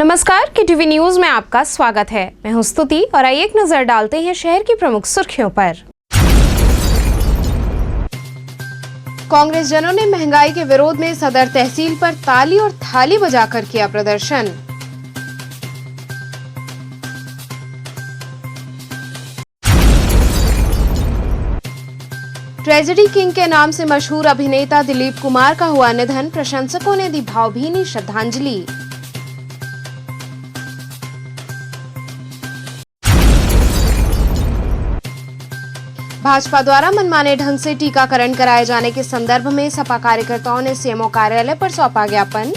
नमस्कार, KTV news में आपका स्वागत है। मैं हूं स्तुति और आइए एक नजर डालते हैं शहर की प्रमुख सुर्खियों पर। कांग्रेस जनों ने महंगाई के विरोध में सदर तहसील पर ताली और थाली बजाकर किया प्रदर्शन। ट्रेजेडी किंग के नाम से मशहूर अभिनेता दिलीप कुमार का हुआ निधन, प्रशंसकों ने दी भावभीनी श्रद्धांजलि। भाजपा द्वारा मनमाने ढंग से टीकाकरण कराए जाने के संदर्भ में सपा कार्यकर्ताओं ने सीएमओ कार्यालय पर सौंपा ज्ञापन।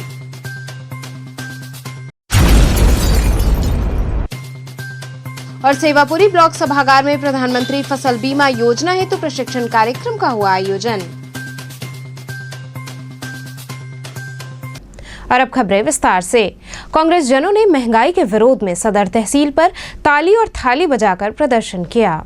और सेवापुरी ब्लॉक सभागार में प्रधानमंत्री फसल बीमा योजना हेतु प्रशिक्षण कार्यक्रम का हुआ आयोजन। और अब खबरें विस्तार से। कांग्रेस जनों ने महंगाई के विरोध में सदर तहसील पर ताली और थाली बजाकर प्रदर्शन किया।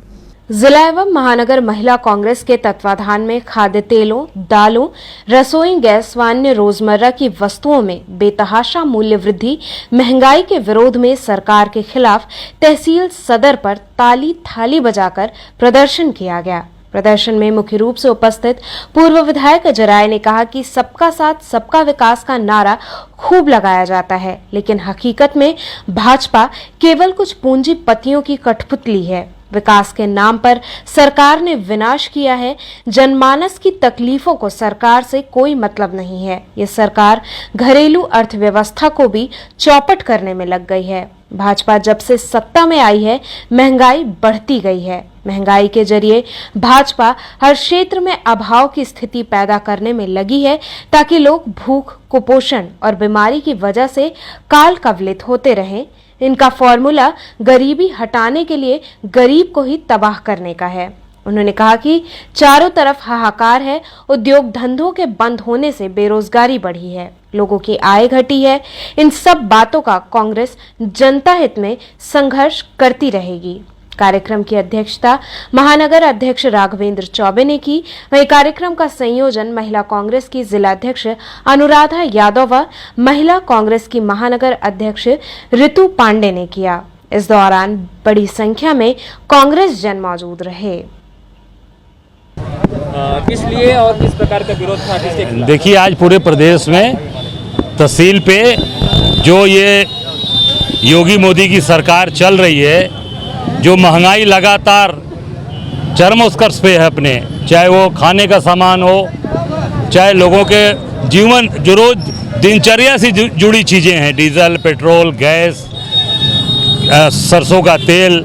जिला एवं महानगर महिला कांग्रेस के तत्वाधान में खाद्य तेलों, दालों, रसोई गैस व अन्य रोजमर्रा की वस्तुओं में बेतहाशा मूल्य वृद्धि, महंगाई के विरोध में सरकार के खिलाफ तहसील सदर पर ताली थाली बजाकर प्रदर्शन किया गया। प्रदर्शन में मुख्य रूप से उपस्थित पूर्व विधायक जराय ने कहा कि सबका साथ सबका विकास का नारा खूब लगाया जाता है, लेकिन हकीकत में भाजपा केवल कुछ पूंजीपतियों की कठपुतली है। विकास के नाम पर सरकार ने विनाश किया है। जनमानस की तकलीफों को सरकार से कोई मतलब नहीं है। ये सरकार घरेलू अर्थव्यवस्था को भी चौपट करने में लग गई है। भाजपा जब से सत्ता में आई है, महंगाई बढ़ती गई है। महंगाई के जरिए भाजपा हर क्षेत्र में अभाव की स्थिति पैदा करने में लगी है, ताकि लोग भूख, कुपोषण और बीमारी की वजह से काल कवलित होते रहें। इनका फॉर्मूला गरीबी हटाने के लिए गरीब को ही तबाह करने का है। उन्होंने कहा कि चारों तरफ हाहाकार है। उद्योग धंधों के बंद होने से बेरोजगारी बढ़ी है, लोगों की आय घटी है। इन सब बातों का कांग्रेस जनता हित में संघर्ष करती रहेगी। कार्यक्रम की अध्यक्षता महानगर अध्यक्ष राघवेंद्र चौबे ने की। वहीं कार्यक्रम का संयोजन महिला कांग्रेस की जिलाध्यक्ष अनुराधा यादव व महिला कांग्रेस की महानगर अध्यक्ष ऋतु पांडे ने किया। इस दौरान बड़ी संख्या में कांग्रेस जन मौजूद रहे। किस लिए और किस प्रकार का विरोध था? किसके खिलाफ? देखिए, आज पूरे प्रदेश में तहसील पे जो ये योगी मोदी की सरकार चल रही है, जो महंगाई लगातार चरम उत्कर्ष पे है अपने, चाहे वो खाने का सामान हो, चाहे लोगों के जीवन जो रोज दिनचर्या से जुड़ी चीज़ें हैं, डीजल, पेट्रोल, गैस, सरसों का तेल,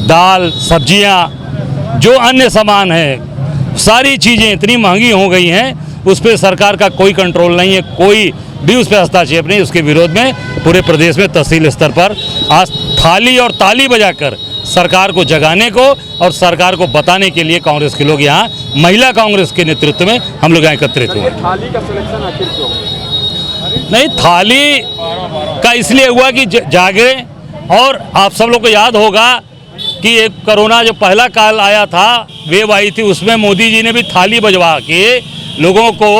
दाल, सब्जियां, जो अन्य सामान हैं, सारी चीज़ें इतनी महंगी हो गई हैं, उस पर सरकार का कोई कंट्रोल नहीं है, कोई भी उस पर हस्तक्षेप नहीं। उसके विरोध में पूरे प्रदेश में तहसील स्तर पर आज थाली और ताली बजाकर सरकार को जगाने को और सरकार को बताने के लिए कांग्रेस के लोग यहाँ महिला कांग्रेस के नेतृत्व में हम लोग यहाँ एकत्रित हुए। थाली का सिलेक्शन आखिर क्यों? नहीं, थाली का इसलिए हुआ कि जागे। और आप सब लोग को याद होगा कि एक कोरोना जो पहला काल आया था, वेव आई थी, उसमें मोदी जी ने भी थाली बजवा के लोगों को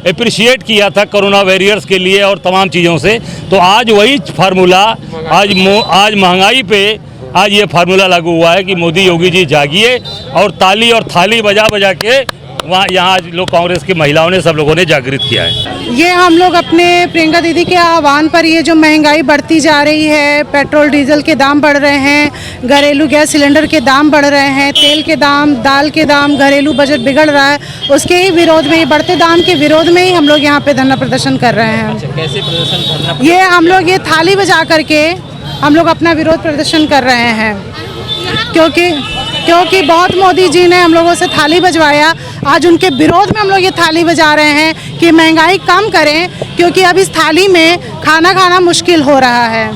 अप्रिशिएट किया था कोरोना वॉरियर्स के लिए और तमाम चीज़ों से। तो आज वही फार्मूला आज महंगाई पे आज ये फार्मूला लागू हुआ है कि मोदी योगी जी जागिए, और ताली और थाली बजा बजा के वहाँ यहाँ लोग कांग्रेस की महिलाओं ने, सब लोगों ने जागृत किया है। ये हम लोग अपने प्रियंका दीदी के आह्वान पर, ये जो महंगाई बढ़ती जा रही है, पेट्रोल डीजल के दाम बढ़ रहे हैं, घरेलू गैस सिलेंडर के दाम बढ़ रहे हैं, तेल के दाम, दाल के दाम, घरेलू बजट बिगड़ रहा है, उसके ही विरोध में, बढ़ते दाम के विरोध में ही हम लोग यहाँ पे धरना प्रदर्शन कर रहे हैं। अच्छा, कैसे प्रदर्शन? ये हम लोग ये थाली बजा करके हम लोग अपना विरोध प्रदर्शन कर रहे हैं, क्योंकि बहुत मोदी जी ने हम लोगों से थाली बजवाया। आज उनके विरोध में हम लोग ये थाली बजा रहे हैं कि महंगाई कम करें, क्योंकि अब इस थाली में खाना खाना मुश्किल हो रहा है।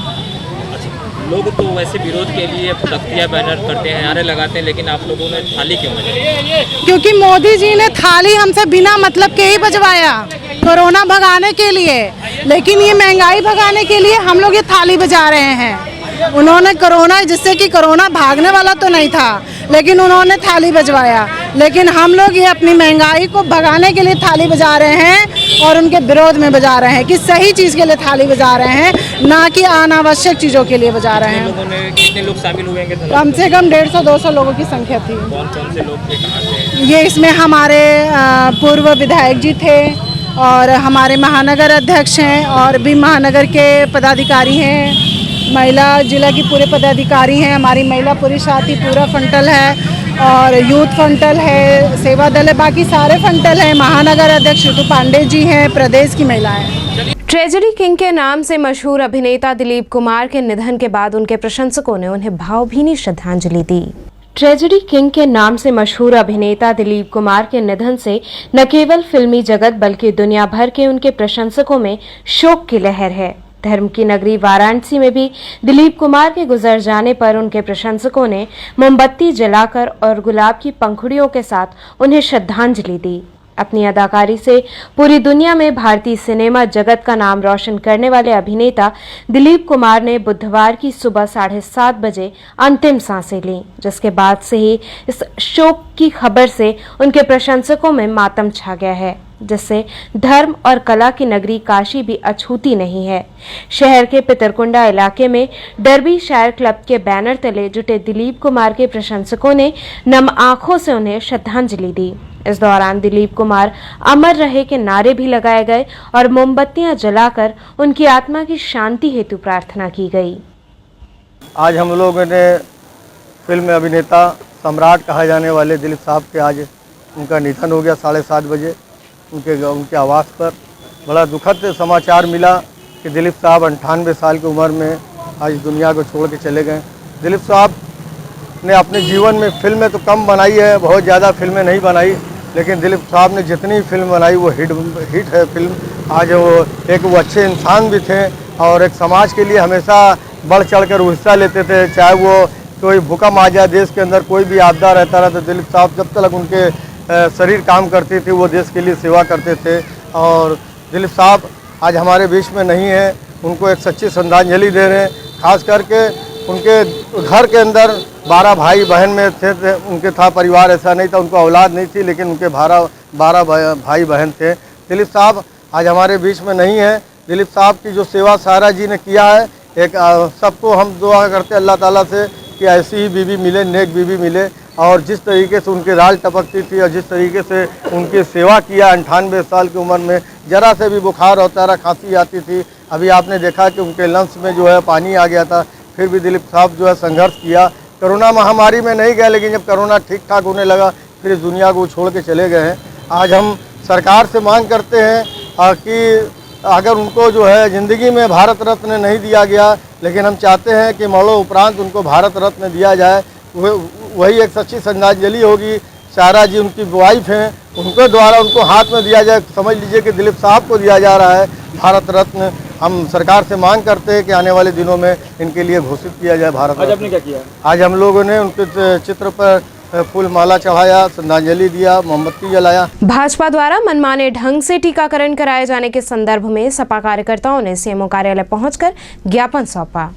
लोग तो वैसे विरोध के लिए तख्तियां बैनर करते हैं, नारे लगाते हैं, लेकिन आप लोगों ने थाली क्यों बजाई? क्योंकि मोदी जी ने थाली हमसे बिना मतलब के ही बजवाया, कोरोना भगाने के लिए, लेकिन ये महंगाई भगाने के लिए हम लोग ये थाली बजा रहे हैं। उन्होंने कोरोना, जिससे कि कोरोना भागने वाला तो नहीं था, लेकिन उन्होंने थाली बजवाया। लेकिन हम लोग ये अपनी महंगाई को भगाने के लिए थाली बजा रहे हैं और उनके विरोध में बजा रहे हैं कि सही चीज़ के लिए थाली बजा रहे हैं, ना कि अनावश्यक चीज़ों के लिए बजा रहे हैं। लोगों ने कितने लोग शामिल हुए हैं? कम से कम 150-200 लोगों की संख्या थी। कौन कौन से लोग थे, कहाँ से? ये इसमें हमारे पूर्व विधायक जी थे और हमारे महानगर अध्यक्ष हैं और भी महानगर के पदाधिकारी हैं, महिला जिला की पूरे पदाधिकारी हैं, हमारी महिला पुरुष साथी पूरा फंटल है और यूथ फंटल है, सेवा दल है, बाकी सारे फंटल हैं। महानगर अध्यक्ष ऋतु पांडे जी हैं, प्रदेश की महिलाएं। ट्रेजेडी किंग के नाम से मशहूर अभिनेता दिलीप कुमार के निधन के बाद उनके प्रशंसकों ने उन्हें भावभीनी श्रद्धांजलि दी। ट्रेजेडी किंग के नाम से मशहूर अभिनेता दिलीप कुमार के निधन से न केवल फिल्मी जगत बल्कि दुनिया भर के उनके प्रशंसकों में शोक की लहर है। धर्म की नगरी वाराणसी में भी दिलीप कुमार के गुजर जाने पर उनके प्रशंसकों ने मोमबत्ती जलाकर और गुलाब की पंखुड़ियों के साथ उन्हें श्रद्धांजलि दी। अपनी अदाकारी से पूरी दुनिया में भारतीय सिनेमा जगत का नाम रोशन करने वाले अभिनेता दिलीप कुमार ने बुधवार की सुबह 7:30 बजे अंतिम सांसें लीं, जिसके बाद से ही इस शोक की खबर से उनके प्रशंसकों में मातम छा गया है, जिससे धर्म और कला की नगरी काशी भी अछूती नहीं है। शहर के पितरकुंडा इलाके में डरबी शायर क्लब के बैनर तले जुटे दिलीप कुमार के प्रशंसकों ने नम आंखों से उन्हें श्रद्धांजलि दी। इस दौरान दिलीप कुमार अमर रहे के नारे भी लगाए गए और मोमबत्तियां जलाकर उनकी आत्मा की शांति हेतु प्रार्थना की गई। आज हम लोगों ने फिल्म अभिनेता सम्राट कहा जाने वाले दिलीप साहब के आज उनका निधन हो गया 7:30 बजे उनके आवास पर। बड़ा दुखद समाचार मिला कि दिलीप साहब 98 साल की उम्र में आज दुनिया को छोड़ के चले गए। दिलीप साहब ने अपने जीवन में फिल्में तो कम बनाई है, बहुत ज़्यादा फिल्में नहीं बनाई, लेकिन दिलीप साहब ने जितनी फिल्म बनाई वो हिट है फिल्म। आज वो अच्छे इंसान भी थे और एक समाज के लिए हमेशा बढ़ चढ़ कर हिस्सा लेते थे। चाहे वो कोई भूकंप आ जाए, देश के अंदर कोई भी आपदा रहता रहा, तो दिलीप साहब जब तक उनके शरीर काम करती थी वो देश के लिए सेवा करते थे। और दिलीप साहब आज हमारे बीच में नहीं है, उनको एक सच्ची श्रद्धांजलि दे रहे हैं। खास करके उनके घर के अंदर 12 भाई बहन में थे उनके था परिवार, ऐसा नहीं था, उनको औलाद नहीं थी, लेकिन उनके 12 भाई बहन थे। दिलीप साहब आज हमारे बीच में नहीं है। दिलीप साहब की जो सेवा सारा जी ने किया है, एक सबको हम दुआ करते अल्लाह ताला से कि ऐसी ही बीवी मिले, नेक बीवी मिले। और जिस तरीके से उनकी राल टपकती थी और जिस तरीके से उनकी सेवा किया 98 साल की उम्र में, जरा से भी बुखार होता रहा, खांसी आती थी। अभी आपने देखा कि उनके लंग्स में जो है पानी आ गया था, फिर भी दिलीप साहब जो है संघर्ष किया। कोरोना महामारी में नहीं गए, लेकिन जब कोरोना ठीक ठाक होने लगा फिर इस दुनिया को छोड़ के चले गए हैं। आज हम सरकार से मांग करते हैं कि अगर उनको जो है ज़िंदगी में भारत रत्न नहीं दिया गया, लेकिन हम चाहते हैं कि मरणों उपरांत उनको भारत रत्न दिया जाए। वही एक सच्ची श्रद्धांजलि होगी। सारा जी उनकी वाइफ हैं, उनके द्वारा उनको हाथ में दिया जाए। समझ लीजिए कि दिलीप साहब को दिया जा रहा है भारत रत्न। हम सरकार से मांग करते हैं कि आने वाले दिनों में इनके लिए घोषित किया जाए भारत रत्न। आज आपने क्या किया? आज हम लोगों ने उनके चित्र पर फूल माला चढ़ाया, श्रद्धांजलि दिया, मोमबत्ती जलाया। भाजपा द्वारा मनमाने ढंग से टीकाकरण कराए जाने के संदर्भ में सपा कार्यकर्ताओं ने सीएमओ कार्यालय पहुंचकर ज्ञापन सौंपा।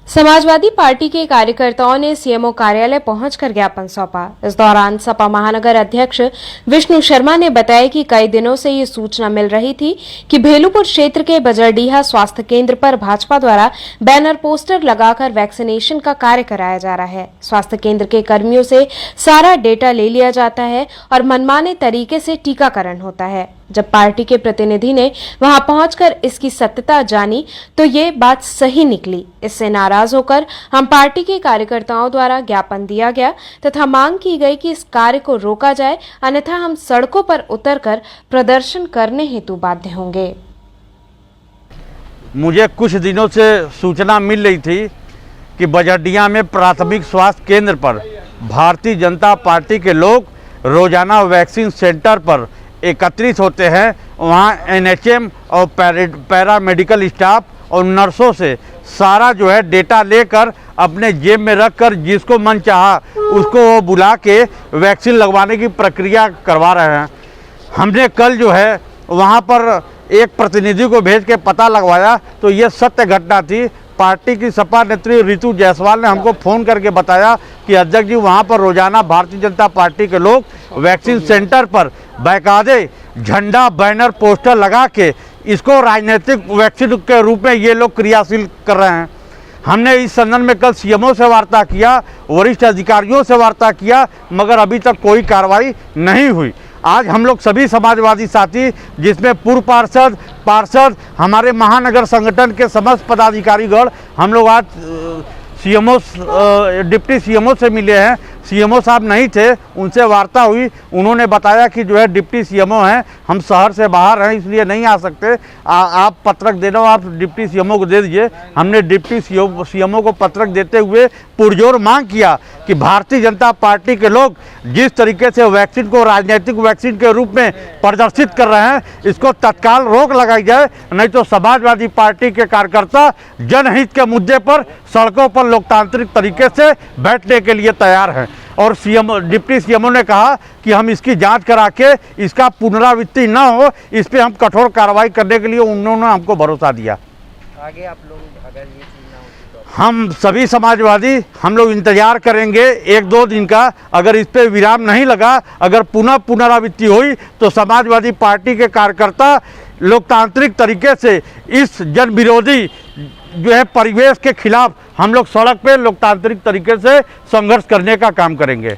समाजवादी पार्टी के कार्यकर्ताओं ने सीएमओ कार्यालय पहुंचकर ज्ञापन सौंपा। इस दौरान सपा महानगर अध्यक्ष विष्णु शर्मा ने बताया कि कई दिनों से ये सूचना मिल रही थी कि भेलूपुर क्षेत्र के बजरडीहा स्वास्थ्य केंद्र पर भाजपा द्वारा बैनर पोस्टर लगाकर वैक्सीनेशन का कार्य कराया जा रहा है। स्वास्थ्य केंद्र के कर्मियों से सारा डेटा ले लिया जाता है और मनमाने तरीके से टीकाकरण होता है। जब पार्टी के प्रतिनिधि ने वहां पहुंचकर इसकी सत्यता जानी तो ये बात सही निकली। इससे नाराज होकर हम पार्टी के कार्यकर्ताओं द्वारा ज्ञापन दिया गया तथा मांग की गई कि इस कार्य को रोका जाए, अन्यथा हम सड़कों पर उतरकर प्रदर्शन करने हेतु बाध्य होंगे। मुझे कुछ दिनों से सूचना मिल रही थी कि बजरडीहा में प्राथमिक स्वास्थ्य केंद्र पर भारतीय जनता पार्टी के लोग रोजाना वैक्सीन सेंटर पर एकत्रित होते हैं। वहाँ एनएचएम और पैरामेडिकल स्टाफ और नर्सों से सारा जो है डेटा लेकर अपने जेब में रखकर जिसको मन चाहा उसको वो बुला के वैक्सीन लगवाने की प्रक्रिया करवा रहे हैं। हमने कल जो है वहाँ पर एक प्रतिनिधि को भेज के पता लगवाया तो ये सत्य घटना थी। पार्टी की सपा नेत्री रितु जायसवाल ने हमको फ़ोन करके बताया कि अध्यक्ष जी वहाँ पर रोजाना भारतीय जनता पार्टी के लोग वैक्सीन सेंटर पर बाकायदे झंडा बैनर पोस्टर लगा के इसको राजनीतिक वैक्सीन के रूप में ये लोग क्रियाशील कर रहे हैं। हमने इस संदर्भ में कल सीएमओ से वार्ता किया, वरिष्ठ अधिकारियों से वार्ता किया, मगर अभी तक कोई कार्रवाई नहीं हुई। आज हम लोग सभी समाजवादी साथी, जिसमें पूर्व पार्षद हमारे महानगर संगठन के समस्त पदाधिकारीगण, हम लोग आज सीएमओ डिप्टी सीएमओ से मिले हैं। सीएमओ साहब नहीं थे, उनसे वार्ता हुई, उन्होंने बताया कि जो है डिप्टी सीएमओ हैं, हम शहर से बाहर हैं इसलिए नहीं आ सकते, आप पत्रक देना, आप डिप्टी सीएमओ को दे दीजिए। हमने डिप्टी सीएमओ को पत्रक देते हुए पुरजोर मांग किया कि भारतीय जनता पार्टी के लोग जिस तरीके से वैक्सीन को राजनीतिक वैक्सीन के रूप में प्रदर्शित कर रहे हैं, इसको तत्काल रोक लगाई जाए, नहीं तो समाजवादी पार्टी के कार्यकर्ता जनहित के मुद्दे पर सड़कों पर लोकतांत्रिक तरीके से बैठने के लिए तैयार हैं। और डिप्टी सीएमओ ने कहा कि हम इसकी जांच करा के इसका पुनरावृत्ति न हो, इस पर हम कठोर कार्रवाई करने के लिए उन्होंने हमको भरोसा दिया। आगे आप लोग अगर ये चीज़ ना होती तो हम सभी समाजवादी हम लोग इंतजार करेंगे 1-2 दिन का। अगर इस पर विराम नहीं लगा, अगर पुनरावृत्ति हुई तो समाजवादी पार्टी के कार्यकर्ता लोकतांत्रिक तरीके से इस जन विरोधी जो है परिवेश के खिलाफ हम लोग सड़क पे लोकतांत्रिक तरीके से संघर्ष करने का काम करेंगे।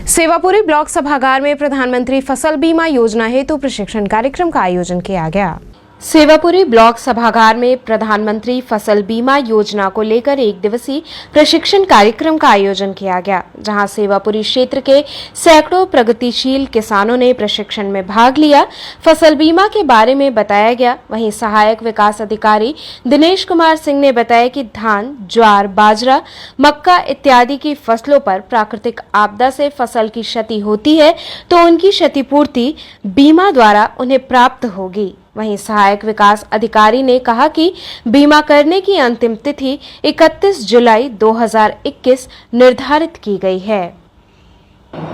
सेवापुरी ब्लॉक सभागार में प्रधानमंत्री फसल बीमा योजना हेतु प्रशिक्षण कार्यक्रम का आयोजन किया गया। सेवापुरी ब्लॉक सभागार में प्रधानमंत्री फसल बीमा योजना को लेकर 1 दिवसीय प्रशिक्षण कार्यक्रम का आयोजन किया गया, जहां सेवापुरी क्षेत्र के सैकड़ों प्रगतिशील किसानों ने प्रशिक्षण में भाग लिया। फसल बीमा के बारे में बताया गया। वहीं सहायक विकास अधिकारी दिनेश कुमार सिंह ने बताया कि धान, ज्वार, बाजरा, मक्का इत्यादि की फसलों पर प्राकृतिक आपदा से फसल की क्षति होती है तो उनकी क्षतिपूर्ति बीमा द्वारा उन्हें प्राप्त होगी। वहीं सहायक विकास अधिकारी ने कहा कि बीमा करने की अंतिम तिथि 31 जुलाई 2021 निर्धारित की गई है।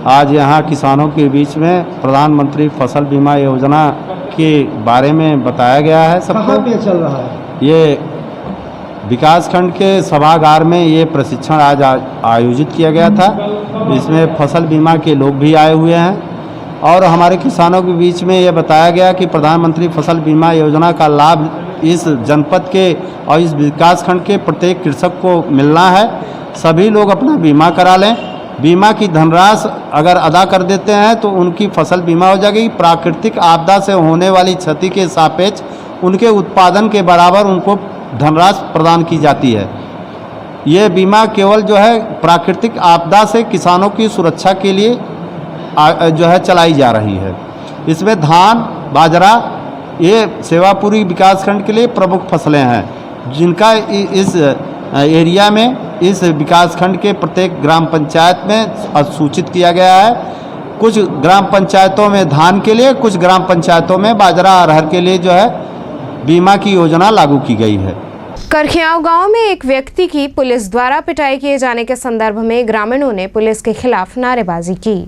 आज यहाँ किसानों के बीच में प्रधानमंत्री फसल बीमा योजना के बारे में बताया गया है। सबको चल रहा है। ये विकासखंड के सभागार में ये प्रशिक्षण आज आयोजित किया गया था। इसमें फसल बीमा के लोग भी आए हुए हैं और हमारे किसानों के बीच में ये बताया गया कि प्रधानमंत्री फसल बीमा योजना का लाभ इस जनपद के और इस विकासखंड के प्रत्येक कृषक को मिलना है। सभी लोग अपना बीमा करा लें। बीमा की धनराशि अगर अदा कर देते हैं तो उनकी फसल बीमा हो जाएगी। प्राकृतिक आपदा से होने वाली क्षति के सापेक्ष उनके उत्पादन के बराबर उनको धनराशि प्रदान की जाती है। ये बीमा केवल जो है प्राकृतिक आपदा से किसानों की सुरक्षा के लिए जो है चलाई जा रही है। इसमें धान, बाजरा ये सेवापुरी विकासखंड के लिए प्रमुख फसलें हैं, जिनका इस एरिया में इस विकासखंड के प्रत्येक ग्राम पंचायत में सूचित किया गया है। कुछ ग्राम पंचायतों में धान के लिए, कुछ ग्राम पंचायतों में बाजरा, अरहर के लिए जो है बीमा की योजना लागू की गई है। करखियाव गांव में एक व्यक्ति की पुलिस द्वारा पिटाई किए जाने के संदर्भ में ग्रामीणों ने पुलिस के खिलाफ नारेबाजी की।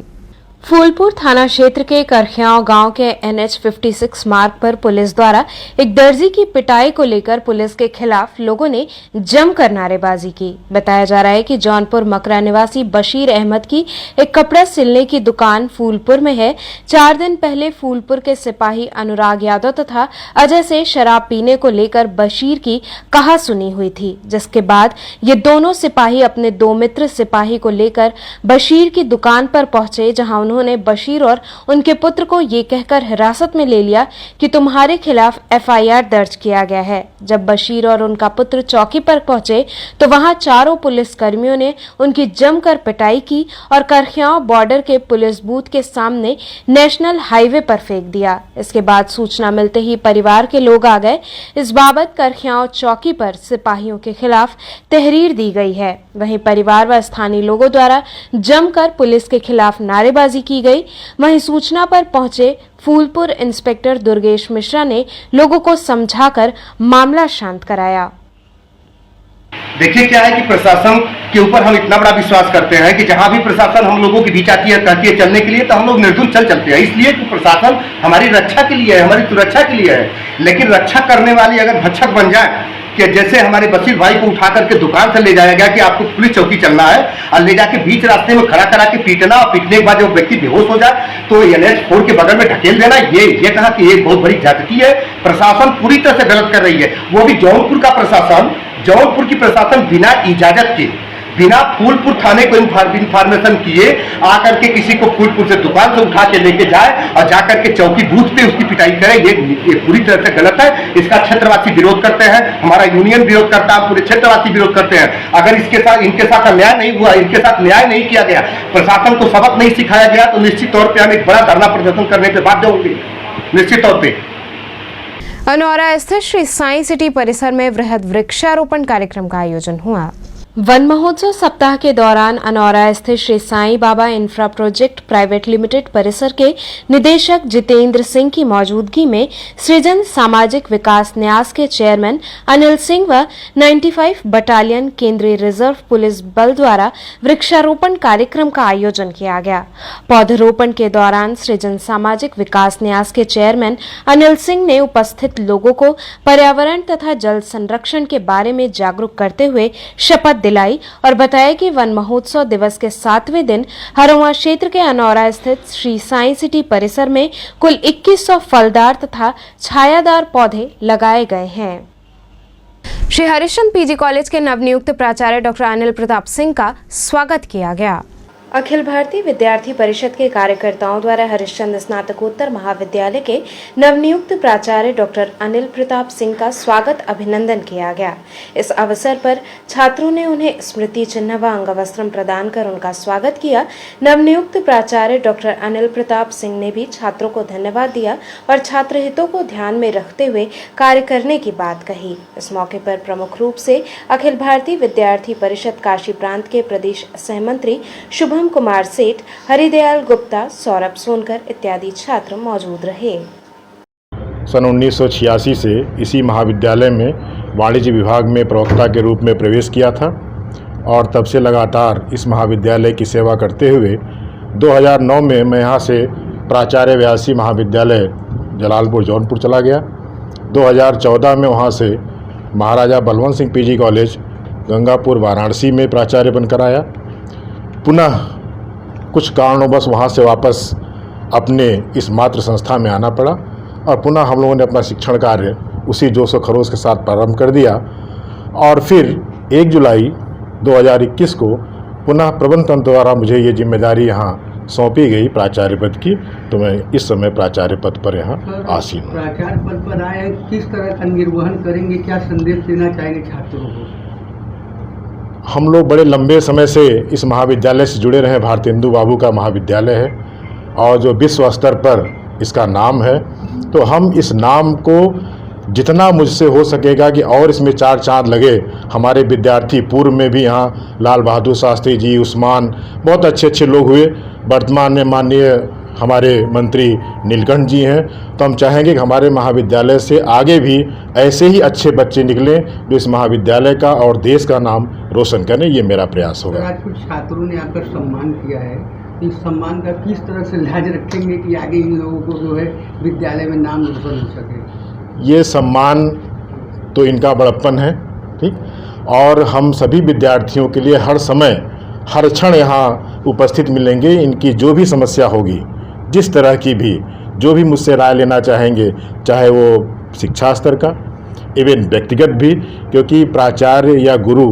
फूलपुर थाना क्षेत्र के करखियाव गांव के NH 56 मार्ग पर पुलिस द्वारा एक दर्जी की पिटाई को लेकर पुलिस के खिलाफ लोगों ने जमकर नारेबाजी की। बताया जा रहा है कि जौनपुर मकरा निवासी बशीर अहमद की एक कपड़ा सिलने की दुकान फूलपुर में है। 4 दिन पहले फूलपुर के सिपाही अनुराग यादव तथा अजय से शराब पीने को लेकर बशीर की कहासुनी हुई थी, जिसके बाद ये दोनों सिपाही अपने 2 मित्र सिपाही को लेकर बशीर की दुकान पर पहुंचे, जहां उन्होंने बशीर और उनके पुत्र को ये कहकर हिरासत में ले लिया कि तुम्हारे खिलाफ FIR दर्ज किया गया है। जब बशीर और उनका पुत्र चौकी पर पहुंचे तो वहां चारों पुलिस कर्मियों ने उनकी जमकर पिटाई की और करखियाव बॉर्डर के पुलिस बूथ के सामने नेशनल हाईवे पर फेंक दिया। इसके बाद सूचना मिलते ही परिवार के लोग आ गए। इस बाबत करखियाव चौकी पर सिपाहियों के खिलाफ तहरीर दी गई है। वहीं परिवार व स्थानीय लोगों द्वारा जमकर पुलिस के खिलाफ नारेबाजी की गई। वहीं सूचना पर पहुंचे फूलपुर इंस्पेक्टर दुर्गेश मिश्रा ने लोगों को समझाकर मामला शांत कराया। देखिए क्या है कि प्रशासन के ऊपर हम इतना बड़ा विश्वास करते हैं कि जहां भी प्रशासन हम लोगों की भी चाहती है, कहती है चलने के लिए, तो हम लोग निर्धुल चलते हैं। इसलिए कि प्रशासन हमारी रक्षा के लिए है, हमारी सुरक्षा के लिए है। लेकिन रक्षा करने वाली अगर भक्षक बन जाए कि जैसे हमारे बशीर भाई को उठा करके दुकान से ले जाया गया कि आपको पुलिस चौकी चलना है और ले जाके बीच रास्ते में खड़ा करा के पीटना और पीटने के बाद जब व्यक्ति बेहोश हो जाए तो NH4 के बगल में ढकेल देना, ये कहा कि ये बहुत बड़ी ज्यादती है। प्रशासन पूरी तरह से गलत कर रही है। वो भी जौनपुर का प्रशासन, जौनपुर की प्रशासन बिना इजाजत के, बिना फूलपुर थाने को इंफॉर्मेशन किए आकर के किसी को फूलपुर से दुकान से उठा के लेके जाए और जाकर के चौकी बूथ पे उसकी पिटाई करे, ये पूरी तरह से गलत है। इसका क्षेत्रवासी विरोध करते हैं, हमारा यूनियन विरोध करता है, पूरे क्षेत्रवासी विरोध करते हैं। अगर इनके साथ अन्याय नहीं हुआ, इनके साथ न्याय नहीं किया गया, प्रशासन को सबक नहीं सिखाया गया, तो निश्चित तौर पर हम एक बड़ा धरना प्रदर्शन करने पर बाध्य होंगे, निश्चित तौर पर। अनौरा स्थित श्री साई सिटी परिसर में वृहद वृक्षारोपण कार्यक्रम का आयोजन हुआ। वन महोत्सव सप्ताह के दौरान अनौरा स्थित Shri Sai Baba infra project private limited परिसर के निदेशक जितेंद्र सिंह की मौजूदगी में सृजन सामाजिक विकास न्यास के चेयरमैन अनिल सिंह व 95 बटालियन केंद्रीय रिजर्व पुलिस बल द्वारा वृक्षारोपण कार्यक्रम का आयोजन किया गया। पौधरोपण के दौरान सृजन सामाजिक विकास न्यास के चेयरमैन अनिल सिंह ने उपस्थित लोगों को पर्यावरण तथा जल संरक्षण के बारे में जागरूक करते हुए शपथ दिलाई और बताया कि वन महोत्सव दिवस के 7वें दिन हरोवा क्षेत्र के अनौरा स्थित श्री साई सिटी परिसर में कुल 2100 फलदार तथा छायादार पौधे लगाए गए हैं। श्री हरिश्चंद्र पीजी कॉलेज के नवनियुक्त प्राचार्य डॉक्टर अनिल प्रताप सिंह का स्वागत किया गया। अखिल भारतीय विद्यार्थी परिषद के कार्यकर्ताओं द्वारा हरिश्चंद्र स्नातकोत्तर महाविद्यालय के नवनियुक्त प्राचार्य डॉक्टर अनिल प्रताप सिंह का स्वागत अभिनंदन किया गया। इस अवसर पर छात्रों ने उन्हें स्मृति चिन्ह व अंगवस्त्रम प्रदान कर उनका स्वागत किया। नवनियुक्त प्राचार्य डॉक्टर अनिल प्रताप सिंह ने भी छात्रों को धन्यवाद दिया और छात्र हितों को ध्यान में रखते हुए कार्य करने की बात कही। इस मौके पर प्रमुख रूप से अखिल भारतीय विद्यार्थी परिषद काशी प्रांत के प्रदेश सहमंत्री शुभम कुमार सेठ, हरिदयाल गुप्ता, सौरभ सोनकर इत्यादि छात्र मौजूद रहे। सन 1986 से इसी महाविद्यालय में वाणिज्य विभाग में प्रवक्ता के रूप में प्रवेश किया था और तब से लगातार इस महाविद्यालय की सेवा करते हुए 2009 में मैं यहाँ से प्राचार्य व्यासी महाविद्यालय जलालपुर जौनपुर चला गया। 2014 में वहाँ से महाराजा बलवंत सिंह पीजी कॉलेज गंगापुर वाराणसी में प्राचार्य बनकर आया। पुनः कुछ कारणों वहाँ से वापस अपने इस मातृ संस्था में आना पड़ा और पुनः हम लोगों ने अपना शिक्षण कार्य उसी जोश और खरोश के साथ प्रारंभ कर दिया और फिर 1 जुलाई 2021 को पुनः प्रबंध तंत्र द्वारा मुझे ये जिम्मेदारी यहाँ सौंपी गई प्राचार्य पद की, तो मैं इस समय प्राचार्य पद पर यहाँ आसीन हूँ। प्राचार्य पद पर आए, किस तरह का निर्वहन करेंगे, क्या संदेश देना चाहेंगे छात्रों को? हम लोग बड़े लंबे समय से इस महाविद्यालय से जुड़े रहे। भारतेंदु बाबू का महाविद्यालय है और जो विश्व स्तर पर इसका नाम है, तो हम इस नाम को जितना मुझसे हो सकेगा कि और इसमें 4 चांद लगे। हमारे विद्यार्थी पूर्व में भी यहाँ लाल बहादुर शास्त्री जी, उस्मान, बहुत अच्छे लोग हुए। वर्तमान में माननीय हमारे मंत्री नीलकंठ जी हैं, तो हम चाहेंगे कि हमारे महाविद्यालय से आगे भी ऐसे ही अच्छे बच्चे निकलें जो इस महाविद्यालय का और देश का नाम रोशन करें। ये मेरा प्रयास होगा। आज कुछ छात्रों ने आपका सम्मान किया है, इस सम्मान का किस तरह से लिहाज रखेंगे कि आगे इन लोगों को जो है विद्यालय में नाम रोशन हो सके? ये सम्मान तो इनका बड़प्पन है, ठीक, और हम सभी विद्यार्थियों के लिए हर समय हर क्षण यहाँ उपस्थित मिलेंगे। इनकी जो भी समस्या होगी, जिस तरह की भी, जो भी मुझसे राय लेना चाहेंगे, चाहे वो शिक्षा स्तर का, इवन व्यक्तिगत भी, क्योंकि प्राचार्य या गुरु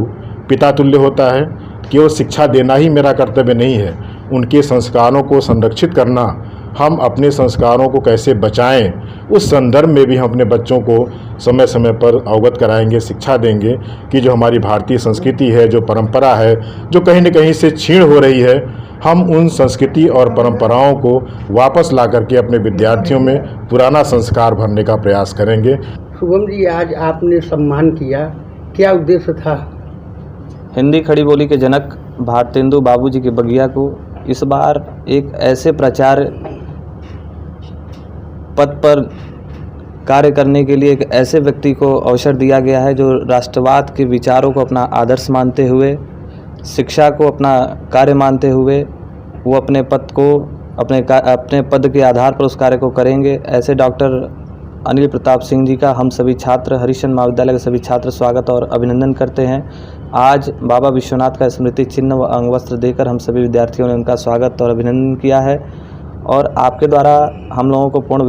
पिता तुल्य होता है। केवल शिक्षा देना ही मेरा कर्तव्य नहीं है, उनके संस्कारों को संरक्षित करना, हम अपने संस्कारों को कैसे बचाएं, उस संदर्भ में भी हम अपने बच्चों को समय समय पर अवगत कराएंगे, शिक्षा देंगे कि जो हमारी भारतीय संस्कृति है, जो परंपरा है, जो कहीं न कहीं से छीण हो रही है, हम उन संस्कृति और परंपराओं को वापस ला करके अपने विद्यार्थियों में पुराना संस्कार भरने का प्रयास करेंगे। शुभम जी, आज आपने सम्मान किया, क्या उद्देश्य था? हिंदी खड़ी बोली के जनक भारतेंदु बाबू जी के बगिया को इस बार एक ऐसे प्राचार्य पद पर कार्य करने के लिए एक ऐसे व्यक्ति को अवसर दिया गया है जो राष्ट्रवाद के विचारों को अपना आदर्श मानते हुए, शिक्षा को अपना कार्य मानते हुए वो अपने पद को अपने पद के आधार पर उस कार्य को करेंगे। ऐसे डॉक्टर अनिल प्रताप सिंह जी का हम सभी छात्र हरिश्चंद्र महाविद्यालय के सभी छात्र स्वागत और अभिनंदन करते हैं। आज बाबा विश्वनाथ का स्मृति चिन्ह व अंगवस्त्र देकर हम सभी विद्यार्थियों ने उनका स्वागत और अभिनंदन किया है और आपके द्वारा हम लोगों को पूर्ण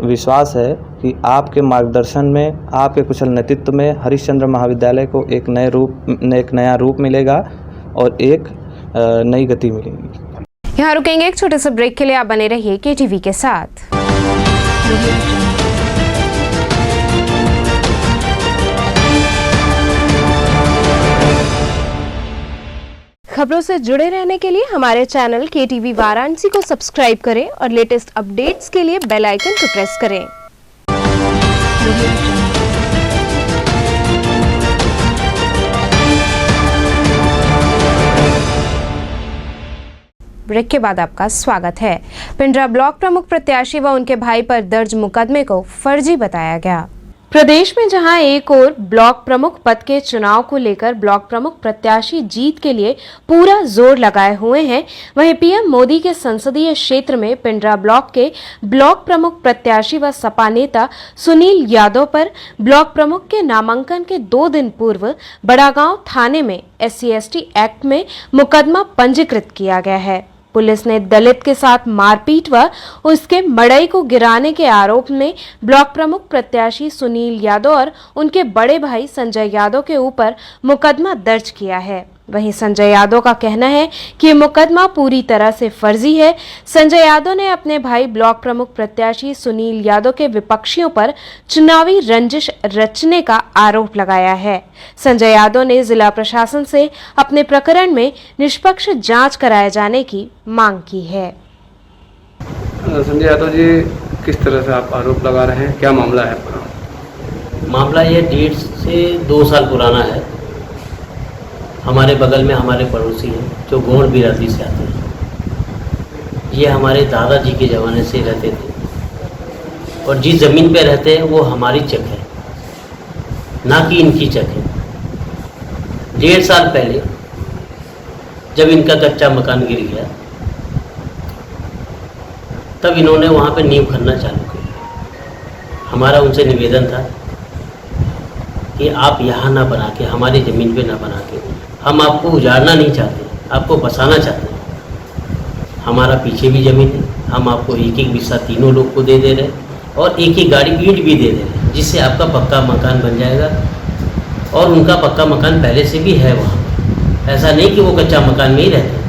विश्वास है कि आपके मार्गदर्शन में, आपके कुशल नेतृत्व में हरिश्चंद्र महाविद्यालय को एक नया रूप मिलेगा और एक नई गति मिलेगी। यहाँ रुकेंगे एक छोटे से ब्रेक के लिए। आप बने रहिए KTV के साथ। खबरों से जुड़े रहने के लिए हमारे चैनल KTV वाराणसी को सब्सक्राइब करें और लेटेस्ट अपडेट्स के लिए बेल आइकन को प्रेस करें। ब्रेक के बाद आपका स्वागत है। पिंडरा ब्लॉक प्रमुख प्रत्याशी व उनके भाई पर दर्ज मुकदमे को फर्जी बताया गया। प्रदेश में जहां एक ओर ब्लॉक प्रमुख पद के चुनाव को लेकर ब्लॉक प्रमुख प्रत्याशी जीत के लिए पूरा जोर लगाए हुए हैं, वहीं पीएम मोदी के संसदीय क्षेत्र में पिंडरा ब्लॉक के ब्लॉक प्रमुख प्रत्याशी व सपा नेता सुनील यादव पर ब्लॉक प्रमुख के नामांकन के 2 दिन पूर्व बड़ागांव थाने में SC/ST एक्ट में मुकदमा पंजीकृत किया गया है। पुलिस ने दलित के साथ मारपीट व उसके मड़ई को गिराने के आरोप में ब्लॉक प्रमुख प्रत्याशी सुनील यादव और उनके बड़े भाई संजय यादव के ऊपर मुकदमा दर्ज किया है। वहीं संजय यादव का कहना है कि मुकदमा पूरी तरह से फर्जी है। संजय यादव ने अपने भाई ब्लॉक प्रमुख प्रत्याशी सुनील यादव के विपक्षियों पर चुनावी रंजिश रचने का आरोप लगाया है। संजय यादव ने जिला प्रशासन से अपने प्रकरण में निष्पक्ष जांच कराए जाने की मांग की है। संजय यादव जी, किस तरह से आप आरोप लगा रहे हैं, क्या मामला है आपका? मामला ये 1.5 से 2 साल पुराना है। हमारे बगल में हमारे पड़ोसी हैं जो गोंड बिरादरी से आते हैं। ये हमारे दादाजी के ज़माने से रहते थे और जिस ज़मीन पे रहते हैं वो हमारी चक है, ना कि इनकी चक है। 1.5 साल पहले जब इनका कच्चा मकान गिर गया तब इन्होंने वहाँ पे नींव खनना चालू किया। हमारा उनसे निवेदन था कि आप यहाँ ना बना के, हमारी ज़मीन पे ना बना के, हम आपको उजाड़ना नहीं चाहते, आपको बसाना चाहते हैं। हमारा पीछे भी ज़मीन है, हम आपको एक हिस्सा तीनों लोग को दे रहे हैं और एक गाड़ी ईंट भी दे रहे हैं, जिससे आपका पक्का मकान बन जाएगा। और उनका पक्का मकान पहले से भी है वहाँ, ऐसा नहीं कि वो कच्चा मकान में ही रहते हैं।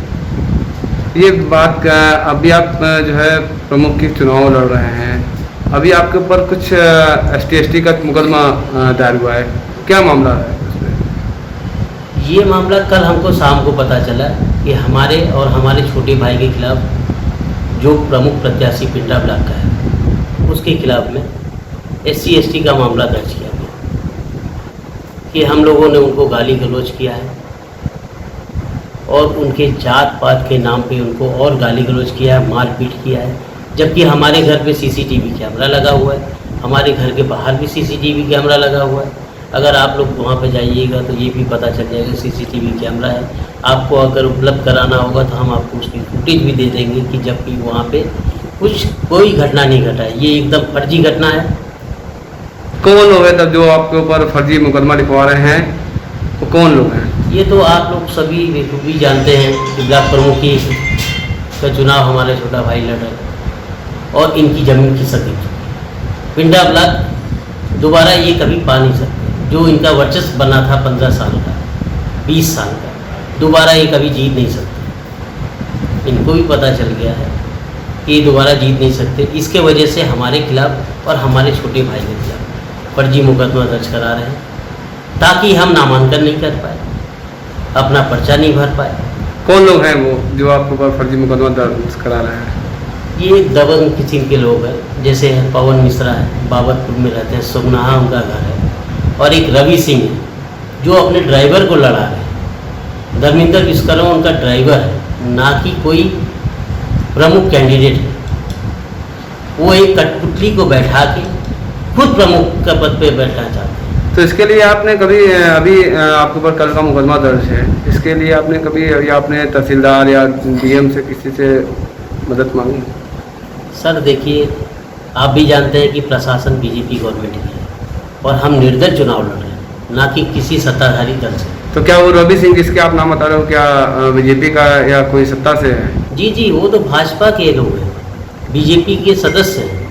ये बात का अभी आप जो है प्रमुख के चुनाव लड़ रहे हैं, अभी आपके ऊपर कुछ ST/ST का मुकदमा दायर हुआ है, क्या मामला है? ये मामला कल हमको शाम को पता चला कि हमारे और हमारे छोटे भाई के खिलाफ जो प्रमुख प्रत्याशी पिंडरा ब्लॉक का है उसके खिलाफ में SC/ST का मामला दर्ज किया गया कि हम लोगों ने उनको गाली गलौज किया है और उनके जात पात के नाम पे उनको और गाली गलौज किया है, मारपीट किया है। जबकि हमारे घर पे CCTV कैमरा लगा हुआ है, हमारे घर के बाहर भी CCTV कैमरा लगा हुआ है। अगर आप लोग वहाँ पे जाइएगा तो ये भी पता चल जाएगा CCTV कैमरा है। आपको अगर उपलब्ध कराना होगा तो हम आपको उसकी फुटेज भी दे देंगे कि जबकि वहाँ पे कोई घटना नहीं घटा है, ये एकदम फर्जी घटना है। कौन लोग हैं तब जो आपके ऊपर फर्जी मुकदमा लिखवा रहे हैं, वो कौन लोग हैं? ये तो आप लोग सभी भी जानते हैं कि ब्लॉक प्रमुख का चुनाव हमारे छोटा भाई लड़ रहे हैं और इनकी ज़मीन खिसक गई। पिंडरा ब्लॉक दोबारा ये कभी पा नहीं सकते। जो इनका वर्चस्व बना था 15 साल का, 20 साल का, दोबारा ये कभी जीत नहीं सकते। इनको भी पता चल गया है कि ये दोबारा जीत नहीं सकते। इसके वजह से हमारे खिलाफ और हमारे छोटे भाई के खिलाफ फर्जी मुकदमा दर्ज करा रहे हैं ताकि हम नामांकन नहीं कर पाए, अपना पर्चा नहीं भर पाए। कौन लोग हैं वो जो आपके ऊपर फर्जी मुकदमा दर्ज करा रहे हैं? ये दबंग किस्म के लोग हैं, जैसे पवन मिश्रा है, बाबतपुर में रहते हैं, सुगनाहा उनका घर है, और एक रवि सिंह है जो अपने ड्राइवर को लड़ा रहे हैं। धर्मेंद्र विश्वकर्मा उनका ड्राइवर है, ना कि कोई प्रमुख कैंडिडेट है। वो एक कठपुतली को बैठा के खुद प्रमुख का पद पे बैठना चाहते हैं। तो इसके लिए आपने कभी, अभी आपके ऊपर कल का मुकदमा दर्ज है, इसके लिए आपने कभी या आपने तहसीलदार या DM से किसी से मदद मांगी? सर देखिए, आप भी जानते हैं कि प्रशासन बीजेपी गवर्नमेंट की है और हम निर्दल चुनाव लड़ रहे हैं, ना कि किसी सत्ताधारी दल से। तो क्या वो रवि सिंह जिसके आप नाम बता रहे हो क्या बीजेपी का या कोई सत्ता से है? जी, वो तो भाजपा के लोग हैं, बीजेपी के सदस्य हैं।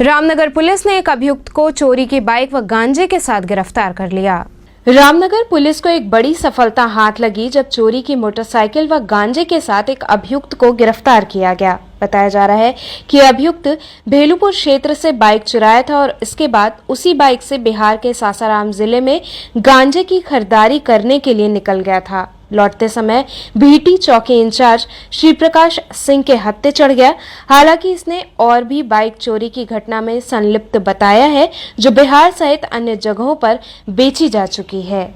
रामनगर पुलिस ने एक अभियुक्त को चोरी की बाइक व गांजे के साथ गिरफ्तार कर लिया। रामनगर पुलिस को एक बड़ी सफलता हाथ लगी जब चोरी की मोटरसाइकिल व गांजे के साथ एक अभियुक्त को गिरफ्तार किया गया। बताया जा रहा है कि अभियुक्त भेलूपुर क्षेत्र से बाइक चुराया था और इसके बाद उसी बाइक से बिहार के सासाराम जिले में गांजे की खरीदारी करने के लिए निकल गया था। लौटते समय बीटी चौकी इंचार्ज श्री प्रकाश सिंह के हत्थे चढ़ गया। हालांकि इसने और भी बाइक चोरी की घटना में संलिप्त बताया है, जो बिहार सहित अन्य जगहों पर बेची जा चुकी है।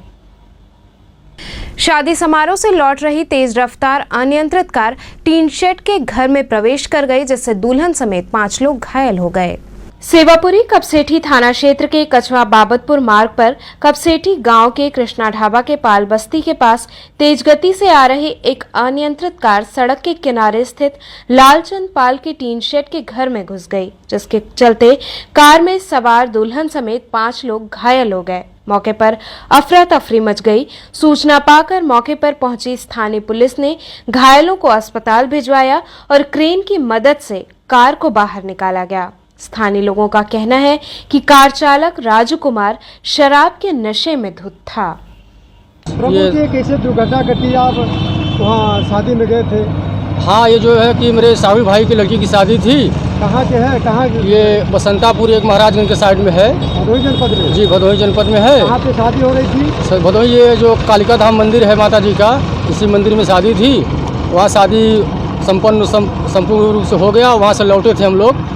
शादी समारोह से लौट रही तेज रफ्तार अनियंत्रित कार टीन शेड के घर में प्रवेश कर गई, जिससे दुल्हन समेत 5 लोग घायल हो गए। सेवापुरी कपसेठी थाना क्षेत्र के कछवा बाबतपुर मार्ग पर कपसेठी गांव के कृष्णा ढाबा के पाल बस्ती के पास तेज गति से आ रही एक अनियंत्रित कार सड़क के किनारे स्थित लालचंद पाल के टीन शेड के घर में घुस गई, जिसके चलते कार में सवार दुल्हन समेत 5 लोग घायल हो गए। मौके पर अफरा तफरी मच गई। सूचना पाकर मौके पर पहुंची स्थानीय पुलिस ने घायलों को अस्पताल भिजवाया और क्रेन की मदद से कार को बाहर निकाला गया। स्थानीय लोगों का कहना है कि कार चालक राजू कुमार शराब के नशे में धुत था। ये कैसे दुर्घटना घटी? आप वहाँ शादी में गए थे? हाँ, ये जो है कि मेरे साहुल भाई की लड़की की शादी थी। कहाँ के है? कहाँ की? ये बसंतापुर एक महाराजगंज के साइड में है। भदोही जनपद में? जी, भदोही जनपद में है। कहाँ पे शादी हो रही थी? भदोही, ये जो कालिका धाम मंदिर है माता जी का, इसी मंदिर में शादी थी। वहाँ शादी संपूर्ण रूप से हो गया। वहाँ से लौटे थे हम लोग।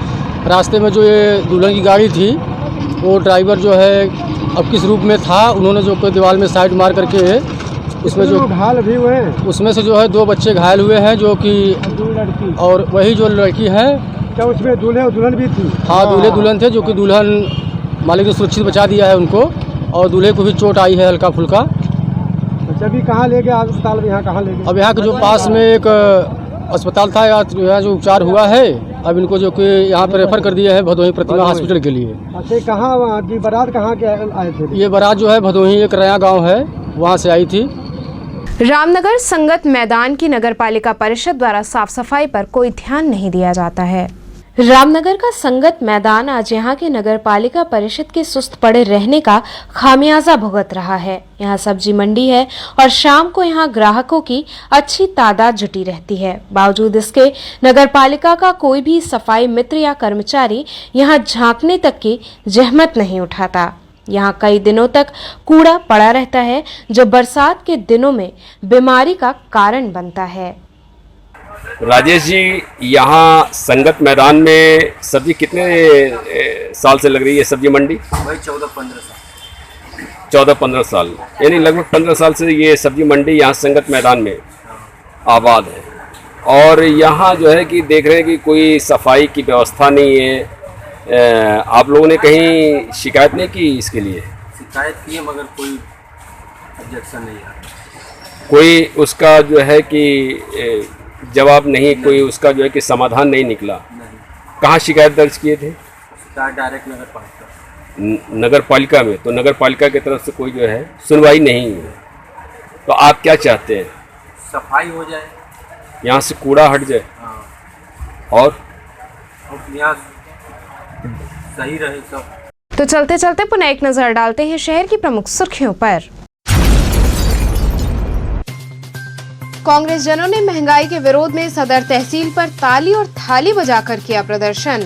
रास्ते में जो ये दुल्हन की गाड़ी थी, वो ड्राइवर जो है अब किस रूप में था, उन्होंने जो कोई दीवार में साइड मार करके उसमें जो घायल भी हुए, उसमें से जो है 2 बच्चे घायल हुए हैं, जो कि लड़की और वही जो लड़की है। क्या उसमें दूल्हे और दुल्हन भी थी? हाँ, दूल्हे दुल्हन थे, जो कि दुल्हन मालिक ने सुरक्षित बचा दिया है उनको, और दूल्हे को भी चोट आई है हल्का फुल्का। अच्छा, अभी कहाँ ले गए अस्पताल में? यहाँ कहाँ ले गए? अब यहाँ के जो पास में एक अस्पताल था, यहाँ जो उपचार हुआ है, अब इनको जो कि यहाँ पर रेफर कर दिया है भदोही प्रतिमा हॉस्पिटल के लिए। अच्छा, कहाँ की बारात कहाँ के आए थे? ये बारात जो है भदोही एक रया गांव है, वहाँ से आई थी। रामनगर संगत मैदान की नगरपालिका परिषद द्वारा साफ सफाई पर कोई ध्यान नहीं दिया जाता है। रामनगर का संगत मैदान आज यहाँ के नगरपालिका परिषद के सुस्त पड़े रहने का खामियाजा भुगत रहा है। यहाँ सब्जी मंडी है और शाम को यहाँ ग्राहकों की अच्छी तादाद जुटी रहती है। बावजूद इसके नगरपालिका का कोई भी सफाई मित्र या कर्मचारी यहाँ झांकने तक की जहमत नहीं उठाता। यहाँ कई दिनों तक कूड़ा पड़ा रहता है, जो बरसात के दिनों में बीमारी का कारण बनता है। राजेश जी, यहाँ संगत मैदान में सब्जी कितने साल से लग रही है सब्जी मंडी? भाई 14-15 साल। 14-15 साल, यानी लगभग 15 साल से ये सब्जी मंडी यहाँ संगत मैदान में आबाद है। और यहाँ जो है कि देख रहे हैं कि कोई सफाई की व्यवस्था नहीं है। आप लोगों ने कहीं शिकायत नहीं की इसके लिए? शिकायत की है, मगर कोई ऑब्जेक्शन नहीं है। कोई उसका जो है कि जवाब नहीं, कोई उसका जो है कि समाधान नहीं निकला? नहीं। कहाँ शिकायत दर्ज किए थे? शिकायत डायरेक्ट नगर पालिका में। तो नगर पालिका की तरफ से कोई जो है सुनवाई नहीं है। तो आप क्या चाहते हैं? सफाई हो जाए, यहाँ से कूड़ा हट जाए। हाँ। और यहाँ सही रहे सब। तो चलते चलते पुनः एक नजर डालते हैं शहर की प्रमुख सुर्खियों पर। कांग्रेस जनों ने महंगाई के विरोध में सदर तहसील पर ताली और थाली बजाकर किया प्रदर्शन।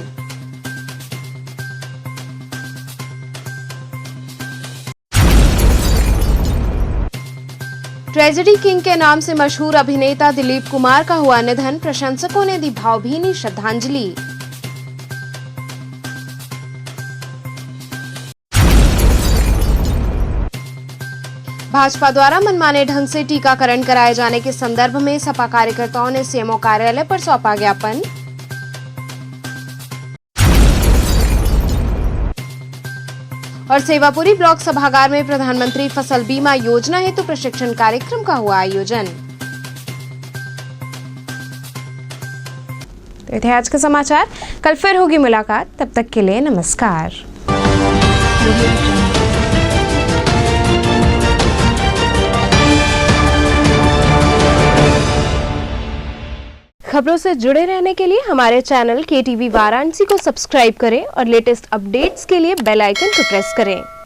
ट्रेजेडी किंग के नाम से मशहूर अभिनेता दिलीप कुमार का हुआ निधन, प्रशंसकों ने दी भावभीनी श्रद्धांजलि। भाजपा द्वारा मनमाने ढंग से टीकाकरण कराए जाने के संदर्भ में सपा कार्यकर्ताओं ने सीएमओ कार्यालय पर सौंपा ज्ञापन। और सेवापुरी ब्लॉक सभागार में प्रधानमंत्री फसल बीमा योजना हेतु प्रशिक्षण कार्यक्रम का हुआ आयोजन। तो ये थे आज के समाचार। कल फिर होगी मुलाकात, तब तक के लिए नमस्कार। खबरों से जुड़े रहने के लिए हमारे चैनल KTV वाराणसी को सब्सक्राइब करें और लेटेस्ट अपडेट्स के लिए बेल आइकन को प्रेस करें।